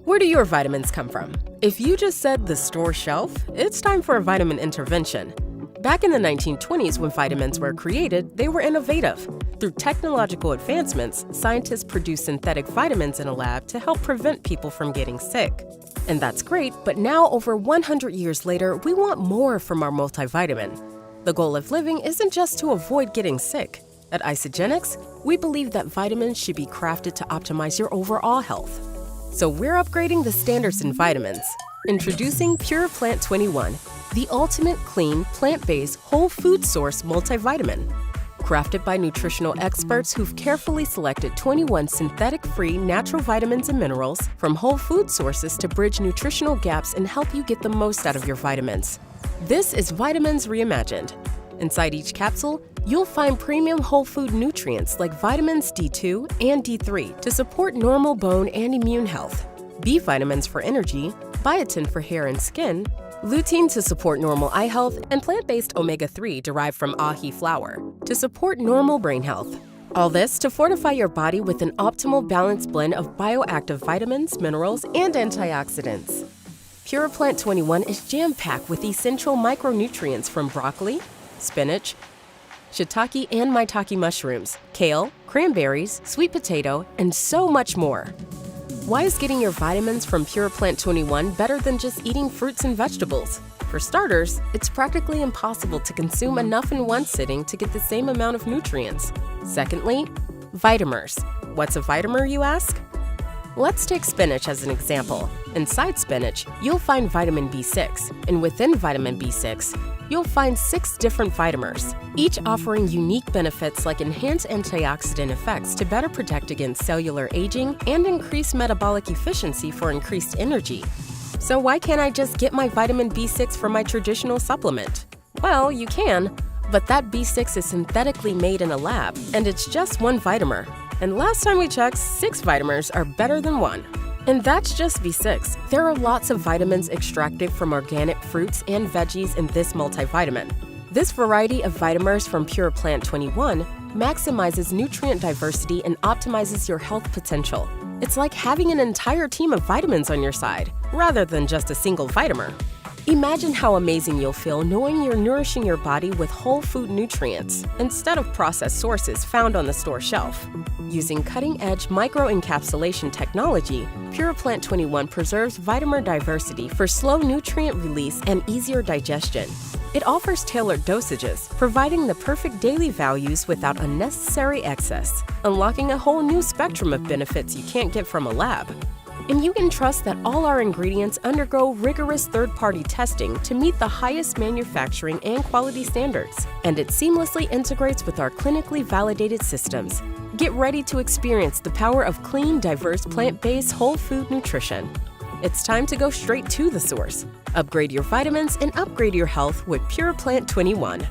Where do your vitamins come from? If you just said the store shelf, it's time for a vitamin intervention. Back in the 1920s, when vitamins were created, they were innovative. Through technological advancements, scientists produced synthetic vitamins in a lab to help prevent people from getting sick. And that's great, but now, over 100 years later, we want more from our multivitamin. The goal of living isn't just to avoid getting sick. At Isagenix, we believe that vitamins should be crafted to optimize your overall health. So we're upgrading the standards in vitamins. Introducing PuraPlant 21, the ultimate clean, plant-based, whole food source multivitamin. Crafted by nutritional experts who've carefully selected 21 synthetic-free natural vitamins and minerals from whole food sources to bridge nutritional gaps and help you get the most out of your vitamins. This is Vitamins Reimagined. Inside each capsule, you'll find premium whole food nutrients like vitamins D2 and D3 to support normal bone and immune health, B vitamins for energy, biotin for hair and skin, lutein to support normal eye health, and plant-based omega-3 derived from ahi flour to support normal brain health. All this to fortify your body with an optimal balanced blend of bioactive vitamins, minerals, and antioxidants. PuraPlant 21 is jam-packed with essential micronutrients from broccoli, spinach, shiitake and maitake mushrooms, kale, cranberries, sweet potato, and so much more. Why is getting your vitamins from PuraPlant 21 better than just eating fruits and vegetables? For starters, it's practically impossible to consume enough in one sitting to get the same amount of nutrients. Secondly, vitamins. What's a vitamin, you ask? Let's take spinach as an example. Inside spinach, you'll find vitamin B6, and within vitamin B6, you'll find 6 different vitamins, each offering unique benefits like enhanced antioxidant effects to better protect against cellular aging and increase metabolic efficiency for increased energy. So why can't I just get my vitamin B6 from my traditional supplement? Well, you can, but that B6 is synthetically made in a lab, and it's just one vitamin. And last time we checked, 6 vitamins are better than 1. And that's just B6. There are lots of vitamins extracted from organic fruits and veggies in this multivitamin. This variety of vitamins from PuraPlant 21 maximizes nutrient diversity and optimizes your health potential. It's like having an entire team of vitamins on your side, rather than just a single vitamin. Imagine how amazing you'll feel knowing you're nourishing your body with whole food nutrients instead of processed sources found on the store shelf. Using cutting-edge microencapsulation technology, PuraPlant 21 preserves vitamin diversity for slow nutrient release and easier digestion. It offers tailored dosages, providing the perfect daily values without unnecessary excess, unlocking a whole new spectrum of benefits you can't get from a lab. And you can trust that all our ingredients undergo rigorous third-party testing to meet the highest manufacturing and quality standards. And it seamlessly integrates with our clinically validated systems. Get ready to experience the power of clean, diverse, plant-based whole food nutrition. It's time to go straight to the source. Upgrade your vitamins and upgrade your health with PuraPlant 21.